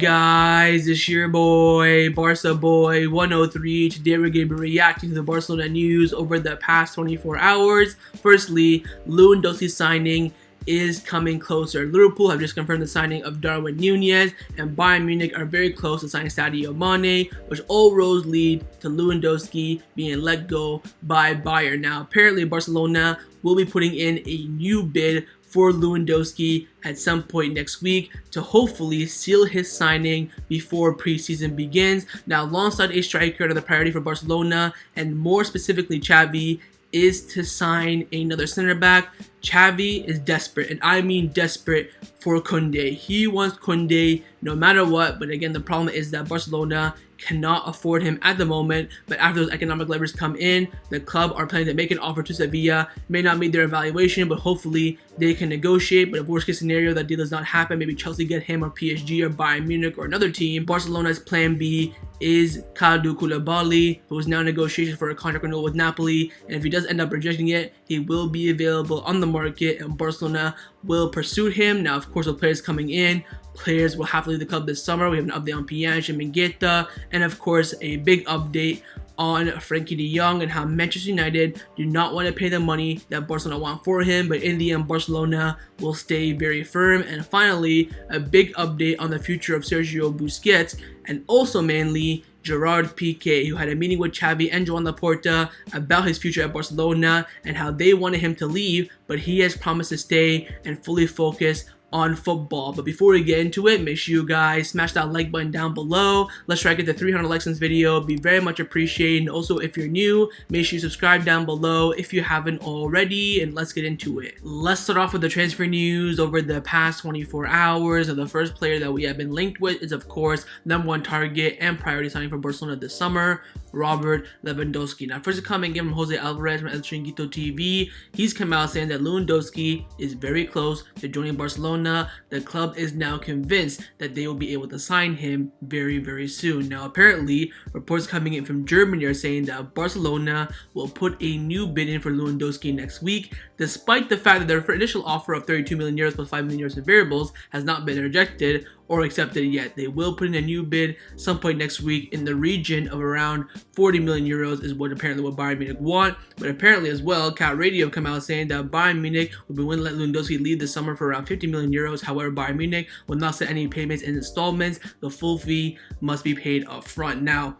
guys? It's your boy, Barca Boy 103. Today we're going to be reacting to the Barcelona news over the past 24 hours. Firstly, Lewandowski signing is coming closer. Liverpool have just confirmed the signing of Darwin Nunez, and Bayern Munich are very close to signing Sadio Man, which all roads lead to Lewandowski being let go by Bayern. Now, apparently Barcelona will be putting in a new bid for Lewandowski at some point next week to hopefully seal his signing before preseason begins. Now, alongside a striker, another priority for Barcelona, and more specifically Xavi, is to sign another center back. Xavi is desperate, and I mean desperate, for Kounde. He wants Kounde no matter what, but again, the problem is that Barcelona cannot afford him at the moment. But after those economic levers come in, the club are planning to make an offer to Sevilla. May not meet their evaluation, but hopefully they can negotiate. But if worst case scenario, that deal does not happen, maybe Chelsea get him, or PSG, or Bayern Munich, or another team. Barcelona's plan B is Kalidou Koulibaly, who is now in negotiations for a contract renewal with Napoli, and if he does end up rejecting it, he will be available on the market, and Barcelona will pursue him. Now, of course, with players coming in, players will have to leave the club this summer. We have an update on Pjanic and Mingueza, and of course, a big update on Frenkie de Jong and how Manchester United do not want to pay the money that Barcelona want for him, but in the end, Barcelona will stay very firm. And finally, a big update on the future of Sergio Busquets, and also mainly Gerard Pique, who had a meeting with Xavi and Joan Laporta about his future at Barcelona and how they wanted him to leave, but he has promised to stay and fully focus on football. But before we get into it, make sure you guys smash that like button down below. Let's try to get to 300 likes in this video. It'd be very much appreciated. And also, if you're new, make sure you subscribe down below if you haven't already, and let's get into it. Let's start off with the transfer news over the past 24 hours. And the first player that we have been linked with is, of course, #1 target and priority signing for Barcelona this summer, Robert Lewandowski. Now, first coming in from Jose Alvarez from El Chiringuito TV, he's come out saying that Lewandowski is very close to joining Barcelona. The club is now convinced that they will be able to sign him very, very soon. Now, apparently, reports coming in from Germany are saying that Barcelona will put a new bid in for Lewandowski next week, despite the fact that their initial offer of 32 million euros plus 5 million euros in variables has not been rejected or accepted yet. They will put in a new bid some point next week in the region of around 40 million euros is what Bayern Munich want. But apparently as well, Cat Radio have come out saying that Bayern Munich will be willing to let Lewandowski leave this summer for around 50 million euros. However, Bayern Munich will not set any payments in installments. The full fee must be paid up front. Now,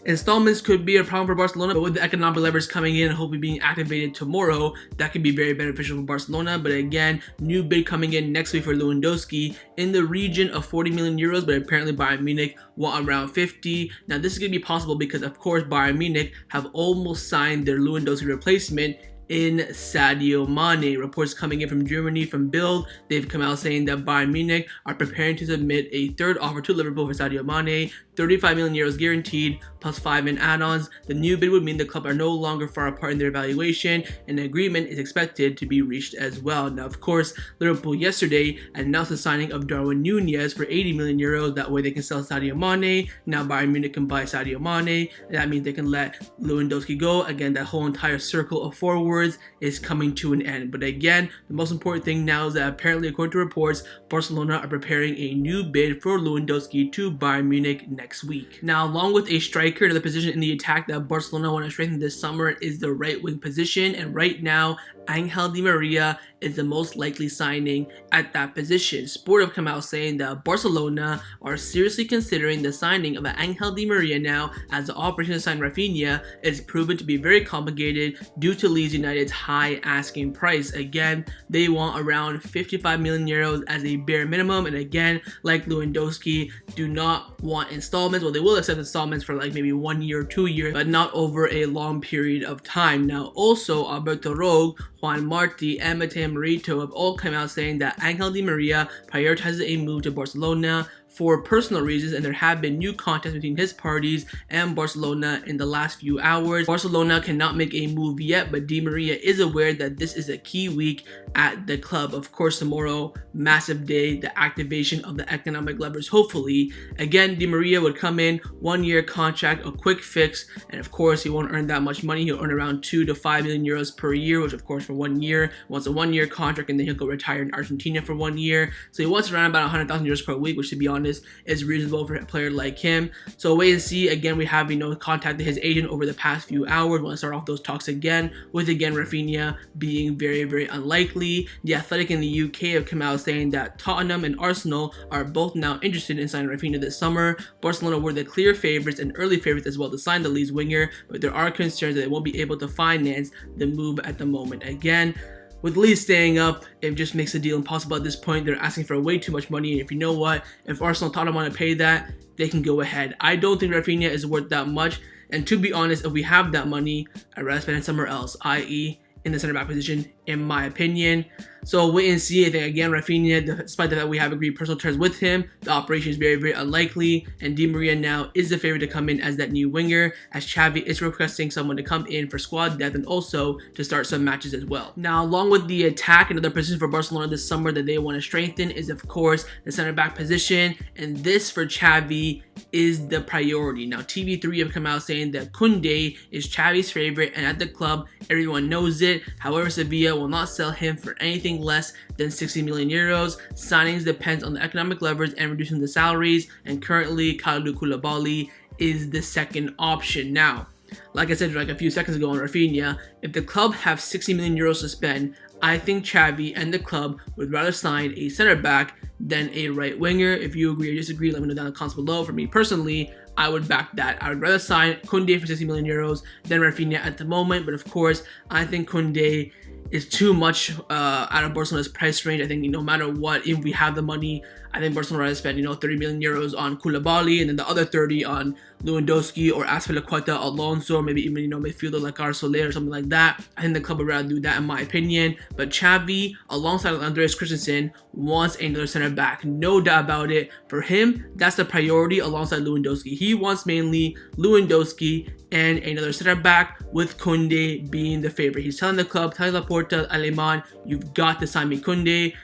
installments could be a problem for Barcelona, but with the economic levers coming in and hopefully being activated tomorrow, that could be very beneficial for Barcelona. But again, new bid coming in next week for Lewandowski in the region of 40 million euros, but apparently Bayern Munich want around 50. Now, this is going to be possible because, of course, Bayern Munich have almost signed their Lewandowski replacement in Sadio Man. Reports coming in from Germany from Bild, they've come out saying that Bayern Munich are preparing to submit a third offer to Liverpool for Sadio Man, 35 million euros guaranteed plus 5 in add-ons. The new bid would mean the club are no longer far apart in their evaluation, and an agreement is expected to be reached as well. Now, of course, Liverpool yesterday announced the signing of Darwin Nunez for 80 million euros. That way they can sell Sadio Man. Now Bayern Munich can buy Sadio Man, and that means they can let Lewandowski go. Again, that whole entire circle of forwards is coming to an end. But again, the most important thing now is that apparently, according to reports, Barcelona are preparing a new bid for Lewandowski to Bayern Munich next week. Now, along with a striker, the position in the attack that Barcelona want to strengthen this summer is the right wing position, and right now Angel Di Maria is the most likely signing at that position. Sport have come out saying that Barcelona are seriously considering the signing of Angel Di Maria now, as the operation to sign Raphinha is proven to be very complicated due to Leeds United's high asking price. Again, they want around 55 million euros as a bare minimum, and again, like Lewandowski, do not want installments. Well, they will accept installments for like maybe 1 year or 2 years, but not over a long period of time. Now, also, Alberto Rogue, Juan Martí, and Mateo Morito have all come out saying that Angel Di Maria prioritizes a move to Barcelona for personal reasons, and there have been new contacts between his parties and Barcelona in the last few hours. Barcelona cannot make a move yet, but Di Maria is aware that this is a key week at the club. Of course, tomorrow, massive day, the activation of the economic levers, hopefully. Again, Di Maria would come in, 1 year contract, a quick fix, and of course, he won't earn that much money. He'll earn around 2 to 5 million euros per year, which of course for 1 year, wants a 1 year contract, and then he'll go retire in Argentina for 1 year. So he wants around about 100,000 euros per week, which to be honest honest, is reasonable for a player like him. So wait and see. Again, we have, contacted his agent over the past few hours. Want to start off those talks again, with again Raphinha being very, very unlikely. The Athletic in the UK have come out saying that Tottenham and Arsenal are both now interested in signing Raphinha this summer. Barcelona were the clear favorites and early favorites as well to sign the Leeds winger, but there are concerns that they won't be able to finance the move at the moment. Again, with Leeds staying up, it just makes the deal impossible at this point. They're asking for way too much money, and if you know what, if Arsenal Tottenham want to pay that, they can go ahead. I don't think Raphinha is worth that much, and to be honest, if we have that money, I'd rather spend it somewhere else, i.e. in the center back position, in my opinion. So wait and see. I think again, Raphinha, despite the fact we have agreed personal terms with him, the operation is very, very unlikely, and Di Maria now is the favorite to come in as that new winger, as Xavi is requesting someone to come in for squad depth and also to start some matches as well. Now, along with the attack, another position for Barcelona this summer that they want to strengthen is, of course, the center back position, and this for Xavi is the priority. Now, TV3 have come out saying that Kounde is Xavi's favorite, and at the club, everyone knows it. However, Sevilla will not sell him for anything less than 60 million euros. Signings depends on the economic leverage and reducing the salaries, and currently Kalidou Koulibaly is the second option. Now, like I said like a few seconds ago on Raphinha, if the club have 60 million euros to spend, I think Xavi and the club would rather sign a center back than a right winger. If you agree or disagree, let me know down in the comments below. For me personally, I would back that. I would rather sign Kounde for 60 million euros than Raphinha at the moment, but of course, I think Kounde is too much out of Barcelona's price range. I think no matter what, if we have the money, I think Barcelona would rather spend 30 million euros on Koulibaly and then the other 30 on Lewandowski or Azpilicueta, Alonso, or maybe even midfielder like Soler or something like that. I think the club would rather do that in my opinion. But Xavi, alongside Andreas Christensen, wants another center back, no doubt about it. For him, that's the priority alongside Lewandowski. He wants mainly Lewandowski and another center back, with Kounde being the favorite. He's telling the club, telling Laporta, Aleman, you've got to sign me Kounde.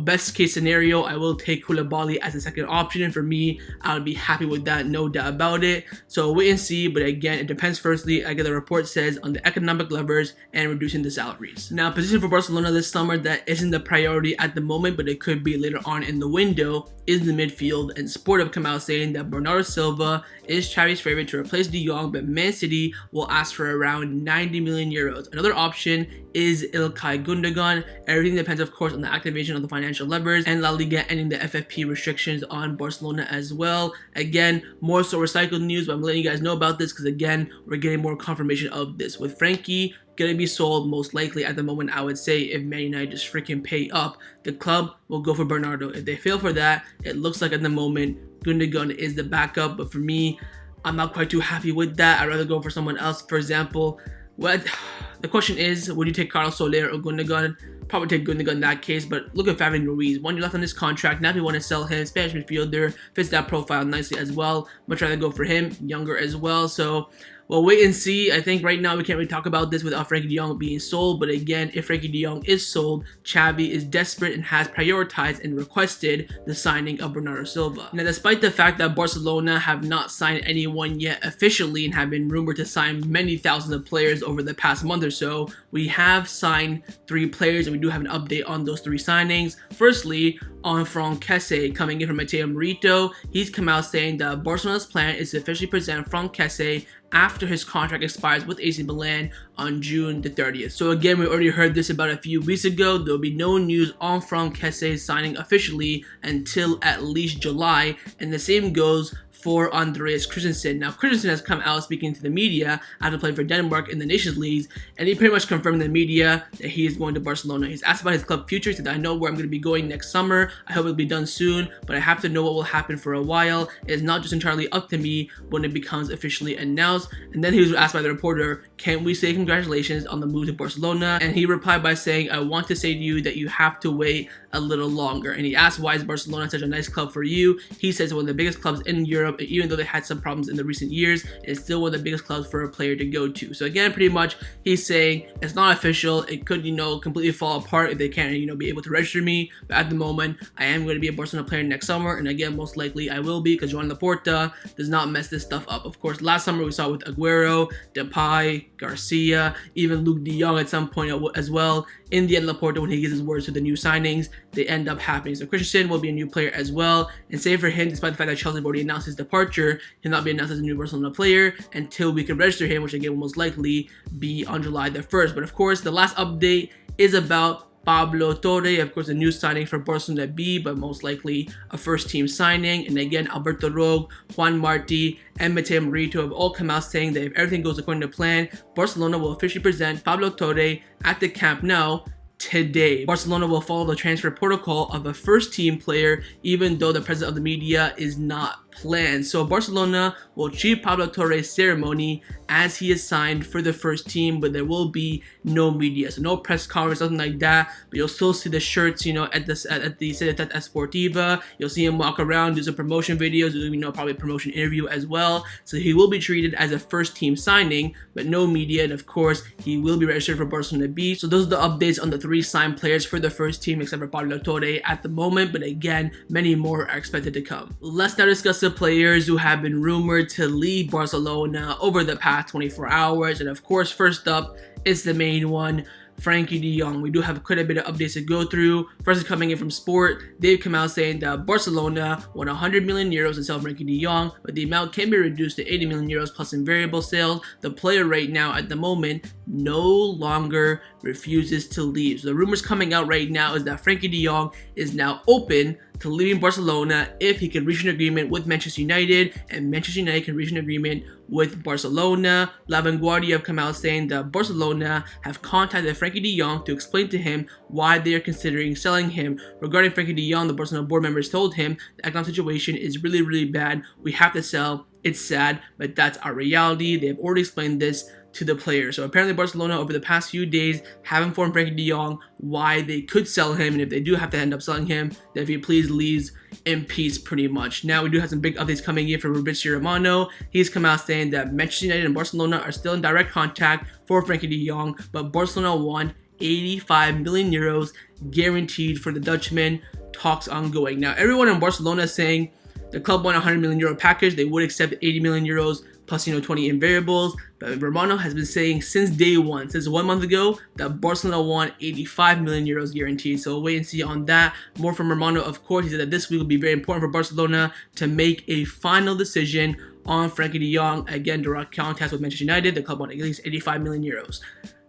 Best case scenario, I will take Koulibaly as a second option, and for me, I would be happy with that, no doubt about it. So wait and see, but again, it depends firstly, like the report says, on the economic levers and reducing the salaries. Now, position for Barcelona this summer that isn't the priority at the moment, but it could be later on in the window, is the midfield, and Sport have come out saying that Bernardo Silva is Xavi's favorite to replace De Jong, but Man City will ask for around 90 million euros. Another option is İlkay Gündoğan. Everything depends, of course, on the activation of the financial levers and La Liga ending the FFP restrictions on Barcelona as well. Again, more so recycled news, but I'm letting you guys know about this because, again, we're getting more confirmation of this. With Frankie gonna be sold most likely at the moment, I would say if Man United just freaking pay up, the club will go for Bernardo. If they fail for that, it looks like at the moment Gündoğan is the backup, but for me, I'm not quite too happy with that. I'd rather go for someone else. For example, the question is, would you take Carlos Soler or Gündoğan? Probably take Gündoğan in that case, but look at Fabian Ruiz. 1 year left on his contract. Now if you want to sell him, Spanish midfielder, fits that profile nicely as well. Much rather go for him, younger as well. So we'll wait and see. I think right now we can't really talk about this without Frenkie de Jong being sold, but again, if Frenkie de Jong is sold, Xavi is desperate and has prioritized and requested the signing of Bernardo Silva. Now, despite the fact that Barcelona have not signed anyone yet officially and have been rumored to sign many thousands of players over the past month or so, we have signed 3 players, and we do have an update on those 3 signings. Firstly, on Franck Kessie coming in from Mateo Merito, he's come out saying that Barcelona's plan is to officially present Franck Kessie after his contract expires with AC Milan on June the 30th. So again, we already heard this about a few weeks ago. There will be no news on Franck Kessie signing officially until at least July, and the same goes for Andreas Christensen. Now, Christensen has come out speaking to the media after playing for Denmark in the Nations League, and he pretty much confirmed in the media that he is going to Barcelona. He's asked about his club future. He said, I know where I'm going to be going next summer. I hope it'll be done soon, but I have to know what will happen for a while. It is not just entirely up to me when it becomes officially announced. And then he was asked by the reporter, can we say congratulations on the move to Barcelona? And he replied by saying, I want to say to you that you have to wait a little longer. And he asked, why is Barcelona such a nice club for you? He says one of the biggest clubs in Europe. Even though they had some problems in the recent years, it's still one of the biggest clubs for a player to go to. So again, pretty much he's saying it's not official. It could, completely fall apart if they can't, be able to register me. But at the moment, I am going to be a Barcelona player next summer. And again, most likely I will be, because Joan Laporta does not mess this stuff up. Of course, last summer we saw with Agüero, Depay, Garcia, even Luke de Jong at some point as well. In the end, Laporta, when he gives his words to the new signings, they end up happening. So Christensen will be a new player as well, and same for him, despite the fact that Chelsea have already announced his departure, he'll not be announced as a new Barcelona player until we can register him, which again will most likely be on July the 1st. But of course, the last update is about Pablo Torre, of course, a new signing for Barcelona B, but most likely a first-team signing. And again, Alberto Rogue, Juan Marti, and Mateo Morito have all come out saying that if everything goes according to plan, Barcelona will officially present Pablo Torre at the Camp Nou today. Barcelona will follow the transfer protocol of a first-team player, even though the presence of the media is not planned. So Barcelona will treat Pablo Torre's ceremony as he is signed for the first team, but there will be no media, so no press conference, nothing like that. But you'll still see the shirts, at the Ciutat Esportiva. You'll see him walk around, do some promotion videos, do probably a promotion interview as well. So he will be treated as a first team signing, but no media, and of course he will be registered for Barcelona B. So those are the updates on the 3 signed players for the first team, except for Pablo Torre at the moment. But again, many more are expected to come. Let's now discuss the players who have been rumored to leave Barcelona over the past 24 hours. And of course, first up is the main one, Frenkie de Jong. We do have quite a bit of updates to go through. First is coming in from Sport. They've come out saying that Barcelona won 100 million euros to sell Frenkie de Jong, but the amount can be reduced to 80 million euros plus in variable sales. The player right now at the moment no longer refuses to leave. So the rumors coming out right now is that Frenkie de Jong is now open to leaving Barcelona if he can reach an agreement with Manchester United, and Manchester United can reach an agreement with Barcelona. La Vanguardia have come out saying that Barcelona have contacted Frenkie de Jong to explain to him why they are considering selling him. Regarding Frenkie de Jong, the Barcelona board members told him the economic situation is really, really bad. We have to sell. It's sad, but that's our reality. They have already explained this to the player. So apparently Barcelona over the past few days have informed Frenkie de Jong why they could sell him, and if they do have to end up selling him, that if he please leaves in peace pretty much. Now we do have some big updates coming in from Fabrizio Romano. He's come out saying that Manchester United and Barcelona are still in direct contact for Frenkie de Jong, but Barcelona want 85 million euros guaranteed for the Dutchman. Talks ongoing. Now everyone in Barcelona is saying the club won a 100 million euro package. They would accept 80 million euros plus 20 in variables. But Romano has been saying since day one, since 1 month ago, that Barcelona won 85 million euros guaranteed. So we'll wait and see on that. More from Romano, of course. He said that this week will be very important for Barcelona to make a final decision on Frenkie de Jong. Again, direct contact with Manchester United. The club won at least 85 million euros.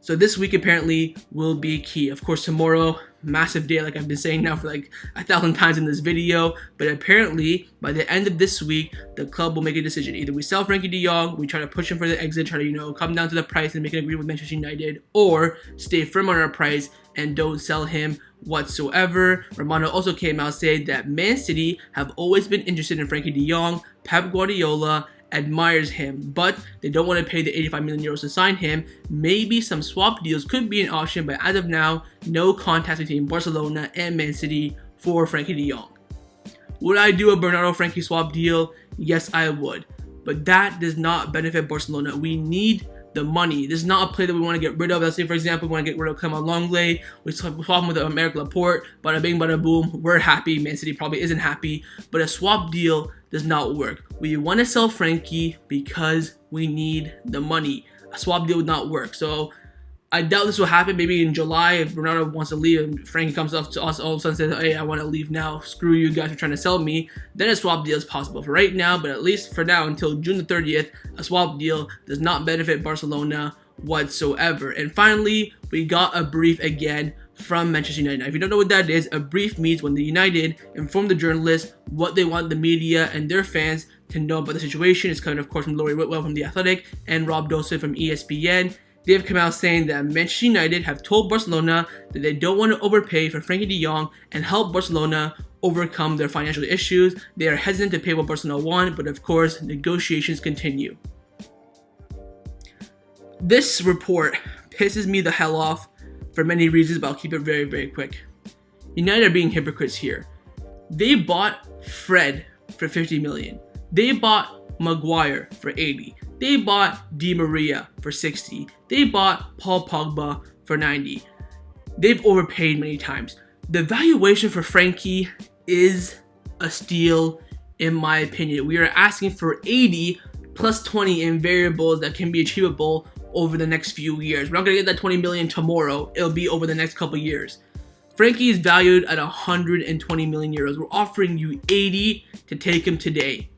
So this week apparently will be key. Of course, tomorrow, massive day, like I've been saying now for like 1,000 times in this video. But apparently, by the end of this week, the club will make a decision. Either we sell Frenkie de Jong, we try to push him for the exit, try to, come down to the price and make an agreement with Manchester United, or stay firm on our price and don't sell him whatsoever. Romano also came out saying that Man City have always been interested in Frenkie de Jong. Pep Guardiola admires him, but they don't want to pay the 85 million euros to sign him. Maybe some swap deals could be an option, but as of now, no contact between Barcelona and Man City for Frenkie de Jong. Would I do a Bernardo Frankie swap deal? Yes, I would, but that does not benefit Barcelona. We need the money. This is not a player that we want to get rid of. Let's say, for example, we want to get rid of Clement Longley. We swap him with Aymeric Laporte. Bada bing, bada boom. We're happy. Man City probably isn't happy, but a swap deal does not work. We want to sell Frankie because we need the money. A swap deal would not work. So I doubt this will happen. Maybe in July, if Bernardo wants to leave and Frankie comes up to us all of a sudden and says, hey, I want to leave now. Screw you guys for trying to sell me. Then a swap deal is possible. For right now, but at least for now, until June the 30th, a swap deal does not benefit Barcelona whatsoever. And finally, we got a brief again from Manchester United. Now, if you don't know what that is, a brief means when the United inform the journalists what they want the media and their fans to know about the situation. It's coming, of course, from Laurie Whitwell from The Athletic and Rob Dawson from ESPN. They have come out saying that Manchester United have told Barcelona that they don't want to overpay for Frenkie de Jong and help Barcelona overcome their financial issues. They are hesitant to pay what Barcelona want, but of course, negotiations continue. This report pisses me the hell off for many reasons, but I'll keep it very, very quick. United are being hypocrites here. They bought Fred for 50 million. They bought Maguire for 80. They bought Di Maria for 60. They bought Paul Pogba for 90. They've overpaid many times. The valuation for Frankie is a steal, in my opinion. We are asking for 80 plus 20 in variables that can be achievable over the next few years. We're not going to get that 20 million tomorrow. It'll be over the next couple years. Frenkie is valued at 120 million euros. We're offering you 80 to take him today.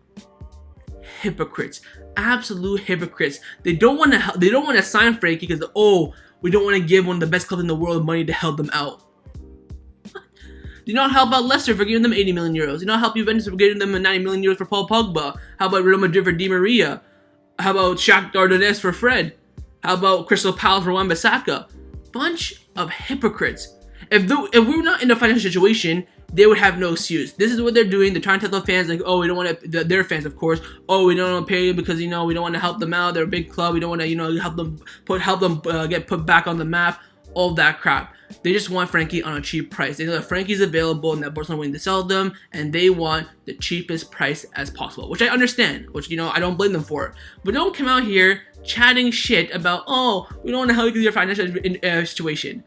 Hypocrites, absolute hypocrites. They don't want to sign Frenkie because we don't want to give one of the best clubs in the world money to help them out. Do not help out Leicester for giving them 80 million euros. Do not help Juventus for giving them 90 million euros for Paul Pogba. How about Real Madrid for Di Maria? How about Shakhtar Donetsk for Fred? How about Crystal Palace for Wan-Bissaka? Bunch of hypocrites. If we were not in a financial situation, they would have no excuse. This is what they're doing. They're trying to tell the fans, like, we don't want to, their fans, of course, we don't want to pay because, we don't want to help them out. They're a big club. We don't want to, help them get put back on the map. All that crap. They just want Frenkie on a cheap price. They know that Frenkie's available and that Barcelona willing to sell them, and they want the cheapest price as possible, which I understand, which, I don't blame them for. But don't come out here chatting shit about, we don't want to help you with your financial situation.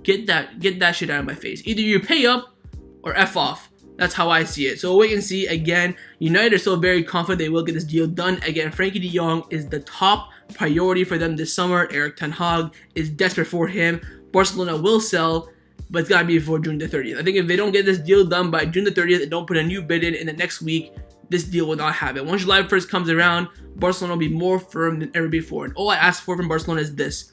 Get that shit out of my face. Either you pay up or F off. That's how I see it. So wait and see. Again, United are still very confident they will get this deal done. Again, Frenkie de Jong is the top priority for them this summer. Erik ten Hag is desperate for him. Barcelona will sell, but it's got to be before June the 30th. I think if they don't get this deal done by June the 30th and don't put a new bid in the next week, this deal will not happen. Once July 1st comes around, Barcelona will be more firm than ever before. And all I ask for from Barcelona is this.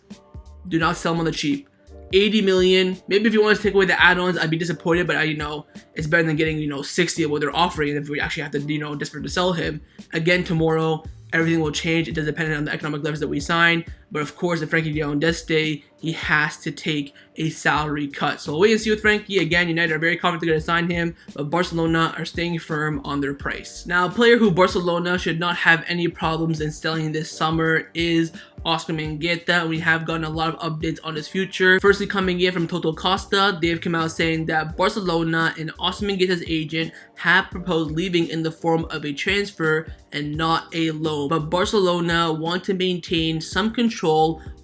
Do not sell them on the cheap. 80 million. Maybe if you want to take away the add-ons, I'd be disappointed, but it's better than getting, 60 of what they're offering if we actually have to, desperate to sell him. Again, tomorrow, everything will change. It does depend on the economic levers that we sign. But of course, if Frenkie de Jong does stay, he has to take a salary cut. So we'll wait and see with Frenkie. Again, United are very confident they're going to sign him, but Barcelona are staying firm on their price. Now, a player who Barcelona should not have any problems in selling this summer is Ousmane Dembele. We have gotten a lot of updates on his future. Firstly, coming in from Toto Costa, they've come out saying that Barcelona and Ousmane Dembele's agent have proposed leaving in the form of a transfer and not a loan. But Barcelona want to maintain some control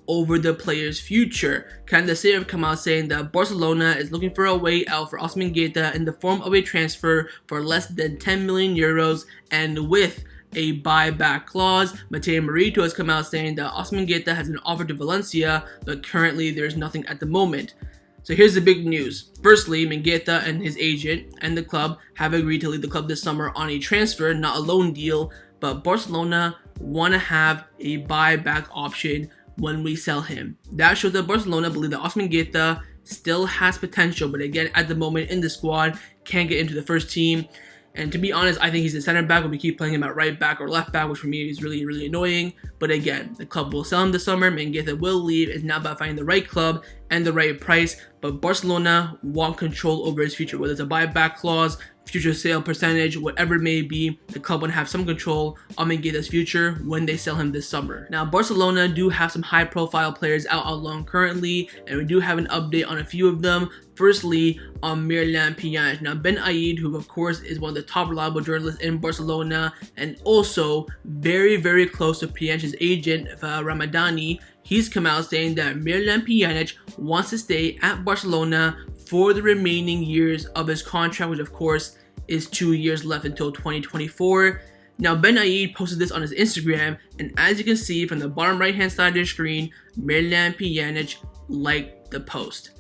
over the player's future. Candace have come out saying that Barcelona is looking for a way out for Ousmane Dembele in the form of a transfer for less than 10 million euros and with a buyback clause. Mateo Merito has come out saying that Ousmane Dembele has been offered to Valencia, but currently there's nothing at the moment. So here's the big news. Firstly, Mingueza and his agent and the club have agreed to leave the club this summer on a transfer, not a loan deal, but Barcelona want to have a buyback option when we sell him. That shows that Barcelona believe that Ousmane Dembele still has potential, but again, at the moment in the squad, can't get into the first team. And to be honest, I think he's a center back when we keep playing him at right back or left back, which for me is really, really annoying. But again, the club will sell him this summer. Mingueza will leave. It's now about finding the right club and the right price. But Barcelona want control over his future, whether it's a buyback clause, future sale percentage, whatever it may be. The club would have some control on Mingueza's future when they sell him this summer. Now, Barcelona do have some high-profile players out on loan currently, and we do have an update on a few of them. Firstly, on Miralem Pjanic. Now, Ben Aid, who of course is one of the top reliable journalists in Barcelona, and also very, very close to Pjanic's agent, Ramadani, he's come out saying that Miralem Pjanic wants to stay at Barcelona for the remaining years of his contract, which of course is 2 years left until 2024. Now, Ben Aid posted this on his Instagram, and as you can see from the bottom right hand side of the screen, Miralem Pjanic liked the post.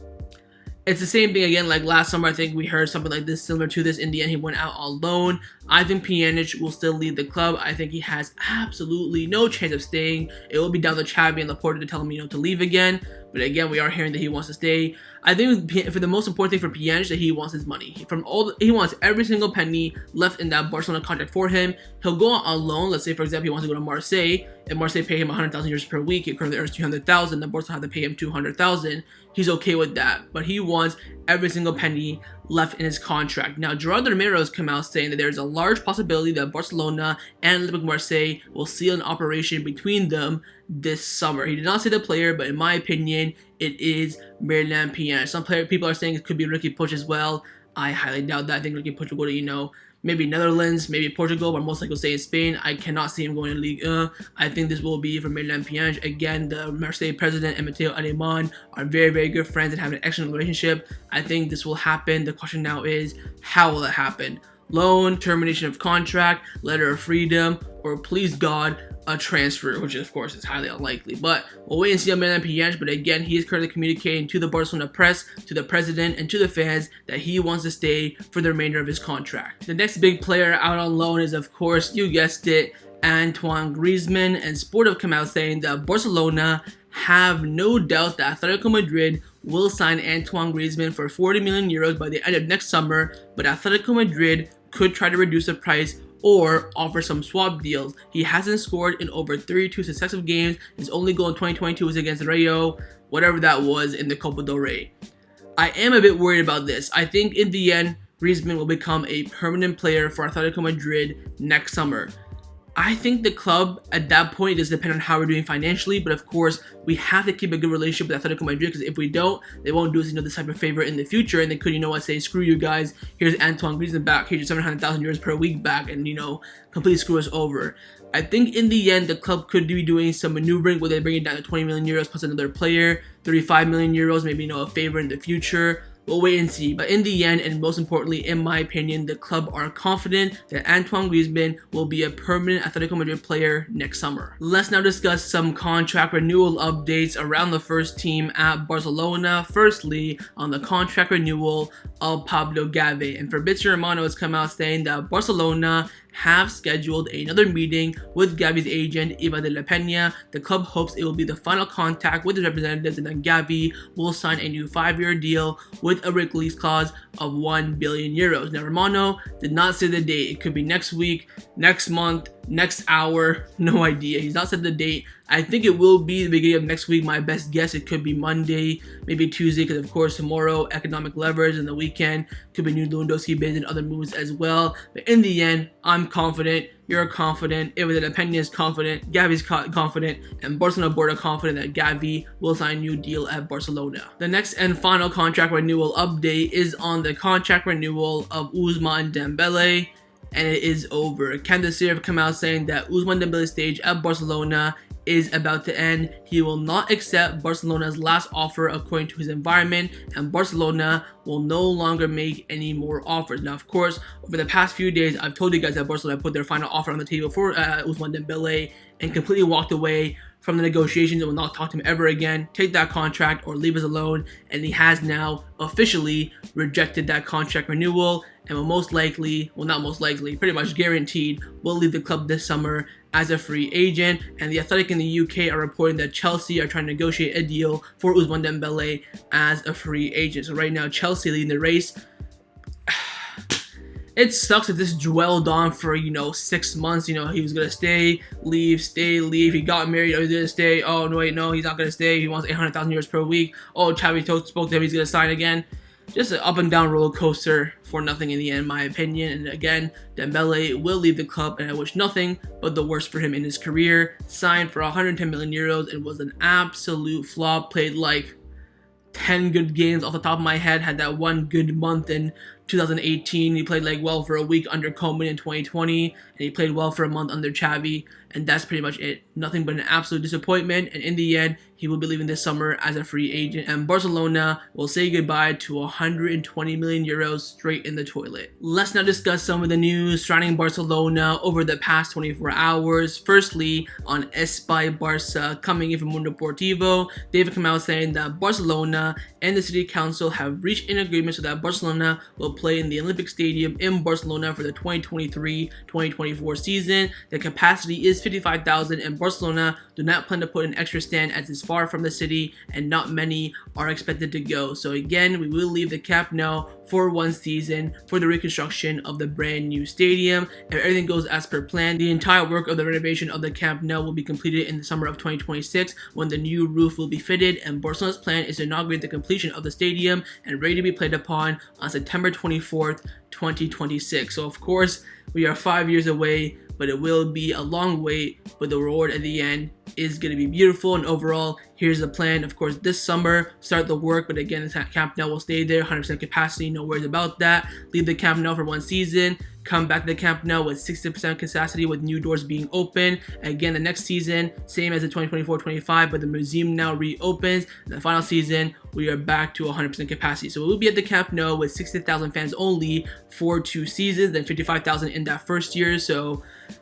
It's the same thing again like last summer. I think we heard something like this, similar to this. In the end, he went out on loan. I think Pjanic will still leave the club. I think he has absolutely no chance of staying. It will be down to Xavi and Laporta to tell him, to leave again. But again, we are hearing that he wants to stay. I think for the most important thing for Pjanic that he wants his money. He wants every single penny left in that Barcelona contract for him. He'll go out on loan. Let's say, for example, he wants to go to Marseille, and Marseille pay him 100,000 euros per week. He currently earns 200,000. The Barcelona have to pay him 200,000. He's okay with that, but he wants every single penny left in his contract. Now, Gerard Pique has come out saying that there's a large possibility that Barcelona and Olympique Marseille will seal an operation between them this summer. He did not say the player, but in my opinion, it is Miralem Pjanic. Some people are saying it could be Ricky Puig as well. I highly doubt that. I think Ricky Puig will go to, maybe Netherlands, maybe Portugal, but most likely will stay in Spain. I cannot see him going to Ligue 1. I think this will be for Miralem Pjanic. Again, the Marseille president and Mateo Alemán are very, very good friends and have an excellent relationship. I think this will happen. The question now is, how will it happen? Loan, termination of contract, letter of freedom, or please God, a transfer, which of course is highly unlikely. But we'll wait and see on Miralem Pjanic. But again, he is currently communicating to the Barcelona press, to the president, and to the fans that he wants to stay for the remainder of his contract. The next big player out on loan is, of course, you guessed it, Antoine Griezmann. And Sport have come out saying that Barcelona have no doubt that Atletico Madrid will sign Antoine Griezmann for 40 million euros by the end of next summer, but Atletico Madrid could try to reduce the price or offer some swap deals. He hasn't scored in over 32 successive games. His only goal in 2022 was against Rayo, whatever that was, in the Copa del Rey. I am a bit worried about this. I think in the end, Griezmann will become a permanent player for Atletico Madrid next summer. I think the club at that point does depend on how we're doing financially, but of course we have to keep a good relationship with Atletico Madrid, because if we don't, they won't do us this type of favor in the future, and they could, say, screw you guys, here's Antoine Griezmann back, here's your 700,000 euros per week back, and completely screw us over. I think in the end the club could be doing some maneuvering where they bring it down to 20 million euros plus another player, 35 million euros, maybe a favor in the future. We'll wait and see. But in the end, and most importantly, in my opinion, the club are confident that Antoine Griezmann will be a permanent Atletico Madrid player next summer. Let's now discuss some contract renewal updates around the first team at Barcelona. Firstly, on the contract renewal of Pablo Gavi. And Fabrizio Romano has come out saying that Barcelona have scheduled another meeting with Gavi's agent, Eva de la Peña. The club hopes it will be the final contact with the representatives, and then Gavi will sign a new 5-year deal with a release clause of 1 billion euros. Now, Romano did not say the date. It could be next week, next month, next hour, no idea. He's not said the date. I think it will be the beginning of next week. My best guess, it could be Monday, maybe Tuesday, because of course tomorrow, economic leverage, and the weekend could be new Lewandowski bids and other moves as well. But in the end, I'm confident, you're confident, Eva de la Peña is confident, Gavi's confident, and Barcelona board are confident that Gavi will sign a new deal at Barcelona. The next and final contract renewal update is on the contract renewal of Ousmane Dembele, and it is over. Candace have come out saying that Ousmane Dembele's stage at Barcelona is about to end. He will not accept Barcelona's last offer according to his environment, and Barcelona will no longer make any more offers. Now, of course, over the past few days, I've told you guys that Barcelona put their final offer on the table for Ousmane Dembele and completely walked away from the negotiations and will not talk to him ever again. Take that contract or leave us alone, and he has now officially rejected that contract renewal and will most likely, well, not most likely, pretty much guaranteed, will leave the club this summer as a free agent. And the Athletic in the UK are reporting that Chelsea are trying to negotiate a deal for Ousmane Dembele as a free agent. So right now, Chelsea leading the race. It sucks that this dwelled on for, 6 months. He was going to stay, leave. He got married. Oh, he's going to stay. Oh, no, wait, no, he's not going to stay. He wants 800,000 euros per week. Oh, Xavi spoke to him. He's going to sign again. Just an up and down roller coaster for nothing in the end, in my opinion. And again, Dembele will leave the club, and I wish nothing but the worst for him in his career. Signed for 110 million euros. It was an absolute flop. Played like 10 good games off the top of my head. Had that one good month in 2018. He played well for a week under Koeman in 2020, and he played well for a month under Xavi, and that's pretty much it. Nothing but an absolute disappointment, and in the end, he will be leaving this summer as a free agent, and Barcelona will say goodbye to 120 million euros straight in the toilet. Let's now discuss some of the news surrounding Barcelona over the past 24 hours. Firstly, on Espai Barca, coming in from Mundo Deportivo, they've come out saying that Barcelona and the city council have reached an agreement so that Barcelona will play in the Olympic Stadium in Barcelona for the 2023-2024 season. The capacity is 55,000, and Barcelona do not plan to put an extra stand as it's far from the city and not many are expected to go. So again, we will leave the Camp Nou for one season for the reconstruction of the brand new stadium. If everything goes as per plan, the entire work of the renovation of the Camp Nou will be completed in the summer of 2026 when the new roof will be fitted, and Barcelona's plan is to inaugurate the completion of the stadium and ready to be played upon on September 24th, 2026. So of course, we are 5 years away, but it will be a long wait, but the reward at the end is going to be beautiful. And overall, here's the plan. Of course, this summer, start the work, but again, the Camp Nou will stay there, 100% capacity, no worries about that. Leave the Camp Nou for one season, come back to the Camp Nou with 60% capacity with new doors being open. Again, the next season, same as the 2024-25, but the museum now reopens. And the final season, we are back to 100% capacity. So we'll be at the Camp Nou with 60,000 fans only for 2 seasons, then 55,000 in that first year. So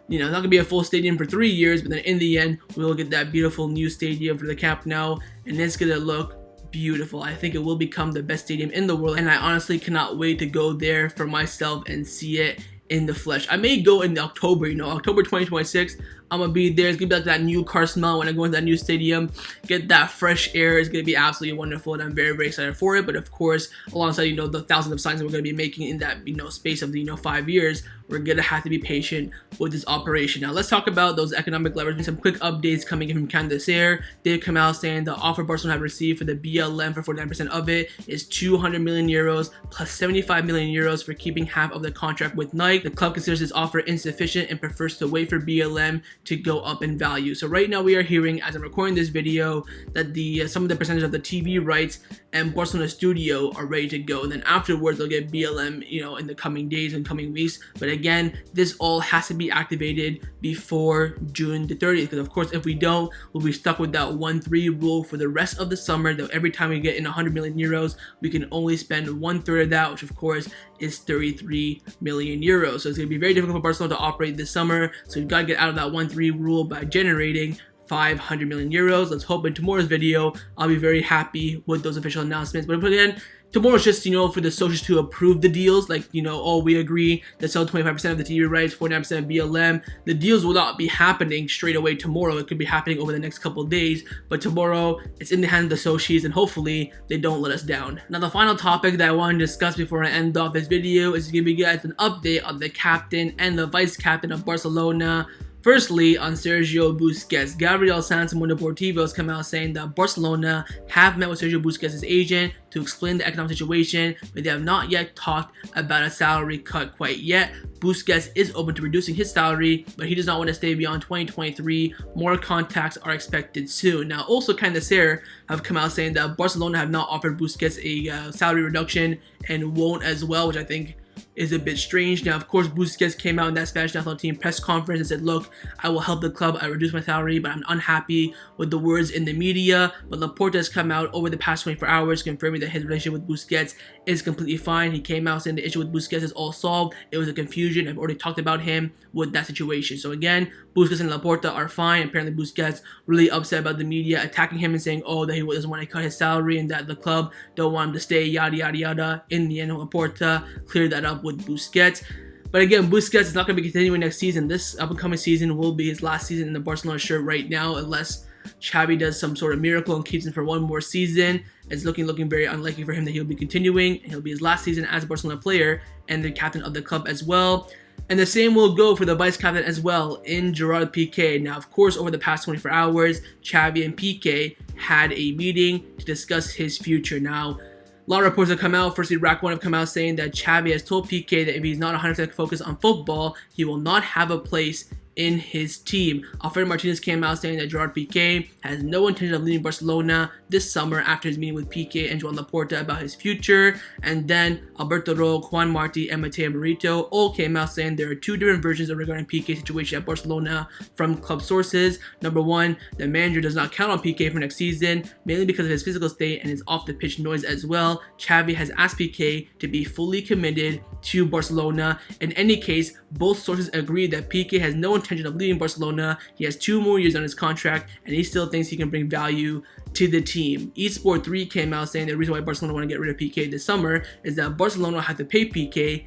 not going to be a full stadium for 3 years, but then in the end, we will get that beautiful new stadium for the Camp Nou, and it's going to look beautiful. I think it will become the best stadium in the world, and I honestly cannot wait to go there for myself and see it in the flesh. I may go in October, October 2026. I'm gonna be there. It's gonna be like that new car smell when I go into that new stadium, get that fresh air. It's gonna be absolutely wonderful, and I'm very, very excited for it. But of course, alongside the thousands of signs that we're gonna be making in that space of 5 years, we're gonna have to be patient with this operation. Now let's talk about those economic levers. Some quick updates coming in from Candacer. They've come out saying the offer Barcelona have received for the BLM for 49% of it is 200 million euros plus 75 million euros for keeping half of the contract with Nike. The club considers this offer insufficient and prefers to wait for BLM to go up in value. So right now we are hearing, as I'm recording this video, that some of the percentage of the TV rights and Barcelona studio are ready to go, and then afterwards they'll get BLM in the coming days and coming weeks. But again, this all has to be activated before June the 30th, because of course if we don't, we'll be stuck with that 1-3 rule for the rest of the summer, that every time we get in 100 million euros, we can only spend 1/3 of that, which of course is 33 million euros. So it's going to be very difficult for Barcelona to operate this summer, so we've got to get out of that 1-3 rule by generating 500 million euros. Let's hope in tomorrow's video I'll be very happy with those official announcements. But again, tomorrow's just for the socials to approve the deals, like oh, we agree to sell 25% of the TV rights, 49% of BLM. The deals will not be happening straight away tomorrow. It could be happening over the next couple of days, but tomorrow it's in the hands of the socials, and hopefully they don't let us down. Now the final topic that I want to discuss before I end off this video is to give you guys an update on the captain and the vice captain of Barcelona. Firstly, on Sergio Busquets, Gabriel Sanz from Mundo Deportivo has come out saying that Barcelona have met with Sergio Busquets' agent to explain the economic situation, but they have not yet talked about a salary cut quite yet. Busquets is open to reducing his salary, but he does not want to stay beyond 2023. More contacts are expected soon. Now, also Candacer have come out saying that Barcelona have not offered Busquets a salary reduction and won't as well, which I think is a bit strange. Now, of course, Busquets came out in that Spanish national team press conference and said, look, I will help the club. I reduced my salary, but I'm unhappy with the words in the media. But Laporta has come out over the past 24 hours confirming that his relationship with Busquets is completely fine. He came out saying the issue with Busquets is all solved. It was a confusion. I've already talked about him with that situation. So again, Busquets and Laporta are fine. Apparently Busquets really upset about the media attacking him and saying, oh, that he doesn't want to cut his salary and that the club don't want him to stay, yada, yada, yada. In the end, Laporta cleared that up with Busquets. But again, Busquets is not going to be continuing next season. This upcoming season will be his last season in the Barcelona shirt right now, unless Xavi does some sort of miracle and keeps him for one more season. It's looking very unlikely for him that he'll be continuing. He'll be his last season as a Barcelona player and the captain of the club as well. And the same will go for the vice captain as well in Gerard Pique. Now, of course, over the past 24 hours, Xavi and Pique had a meeting to discuss his future. Now, a lot of reports have come out. Firstly, Rack One have come out saying that Xavi has told Pique that if he's not 100% focused on football, he will not have a place in his team. Alfredo Martinez came out saying that Gerard Pique has no intention of leaving Barcelona this summer after his meeting with Pique and Joan Laporta about his future. And then Alberto Roque, Juan Martí, and Mateo Merito all came out saying there are two different versions of regarding Pique's situation at Barcelona from club sources. Number one, the manager does not count on Pique for next season, mainly because of his physical state and his off-the-pitch noise as well. Xavi has asked Pique to be fully committed to Barcelona. In any case, both sources agree that Pique has no intention of leaving Barcelona. He has 2 more years on his contract, and he still thinks he can bring value to the team. Esport 3 came out saying the reason why Barcelona want to get rid of Pique this summer is that Barcelona had to pay Pique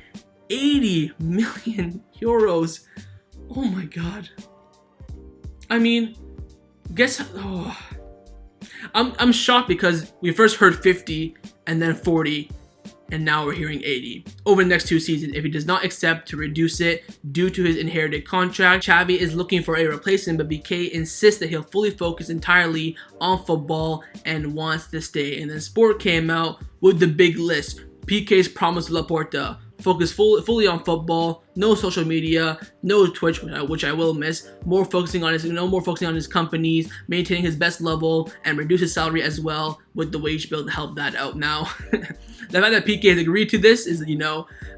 80 million euros. Oh my god. I mean, I'm shocked because we first heard 50 and then 40. And now we're hearing 80 over the next 2 seasons if he does not accept to reduce it due to his inherited contract. Xavi is looking for a replacement, but Pique insists that he'll fully focus entirely on football and wants to stay. And then Sport came out with the big list. Pique's promise to Laporta: focus fully on football, no social media, no Twitch, which I will miss. More focusing on his companies, maintaining his best level, and reduce his salary as well with the wage bill to help that out. Now, the fact that Pique has agreed to this is,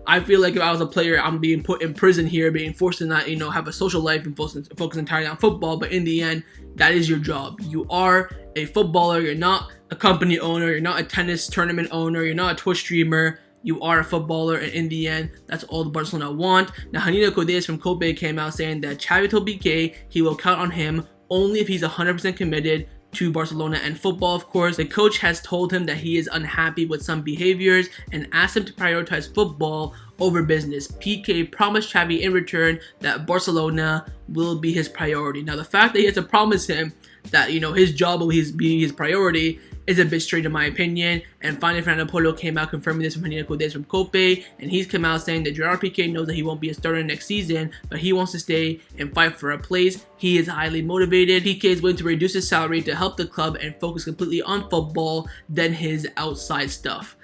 I feel like if I was a player, I'm being put in prison here, being forced to not, have a social life and focus entirely on football. But in the end, that is your job. You are a footballer. You're not a company owner. You're not a tennis tournament owner. You're not a Twitch streamer. You are a footballer, and in the end, that's all the Barcelona want. Now, Anotine Griezmann from Kobe came out saying that Xavi told Pique he will count on him only if he's 100% committed to Barcelona and football. Of course, the coach has told him that he is unhappy with some behaviors and asked him to prioritize football over business. Pique promised Xavi in return that Barcelona will be his priority. Now, the fact that he has to promise him that, his job will be his priority is a bit strange in my opinion. And finally, Pablo came out confirming this from Anotine Griezmann from Kobe, and he's come out saying that Gerard Pique knows that he won't be a starter next season, but he wants to stay and fight for a place. He is highly motivated. Pique is willing to reduce his salary to help the club and focus completely on football than his outside stuff.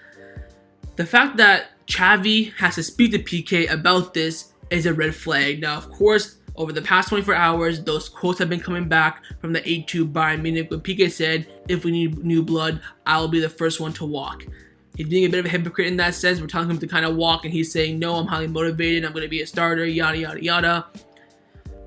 The fact that Xavi has to speak to Pique about this is a red flag. Now, of course, over the past 24 hours, those quotes have been coming back from the 8-2 Bayern Munich when Pique said, if we need new blood, I'll be the first one to walk. He's being a bit of a hypocrite in that sense. We're telling him to kind of walk, and he's saying, no, I'm highly motivated, I'm going to be a starter, yada, yada, yada.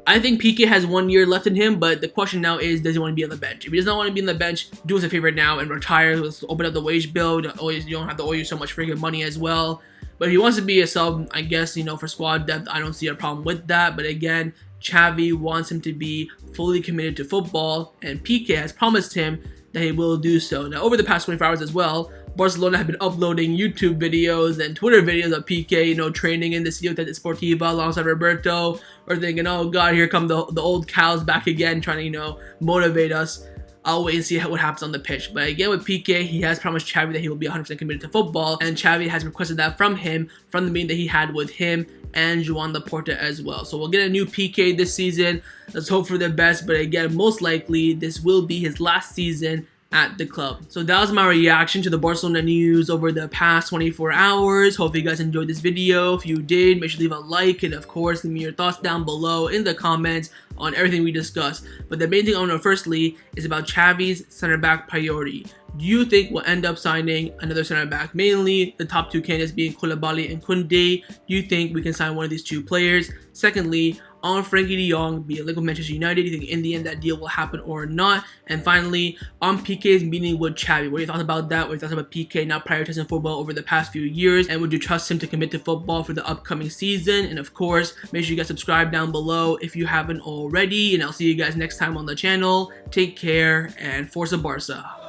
I think Pique has 1 year left in him, but the question now is, does he want to be on the bench? If he does not want to be on the bench, do us a favor now and retire. Let's open up the wage bill. You don't have to owe you so much freaking money as well. But if he wants to be a sub, I guess, for squad depth, I don't see a problem with that. But again, Xavi wants him to be fully committed to football, and Pique has promised him that he will do so. Now, over the past 24 hours as well, Barcelona have been uploading YouTube videos and Twitter videos of Pique, training in the Ciutat Deportiva alongside Roberto. We're thinking, oh God, here come the old cows back again, trying to, motivate us. I'll wait and see what happens on the pitch. But again, with Pique, he has promised Xavi that he will be 100% committed to football, and Xavi has requested that from him, from the meeting that he had with him and Joan Laporta as well. So we'll get a new Pique this season. Let's hope for the best. But again, most likely, this will be his last season at the club. So that was my reaction to the Barcelona news over the past 24 hours. Hope you guys enjoyed this video. If you did, make sure to leave a like, and of course, leave me your thoughts down below in the comments on everything we discussed. But the main thing I want to know firstly is about Xavi's center back priority. Do you think we'll end up signing another center back? Mainly the top two candidates being Koulibaly and Kounde. Do you think we can sign one of these two players? Secondly, on Frenkie de Jong being linked with Manchester United, do you think in the end that deal will happen or not? And finally, on Pique's meeting with Xavi, what are your thoughts about that? What are your thoughts about Pique not prioritizing football over the past few years? And would you trust him to commit to football for the upcoming season? And of course, make sure you guys subscribe down below if you haven't already. And I'll see you guys next time on the channel. Take care and Forza Barca.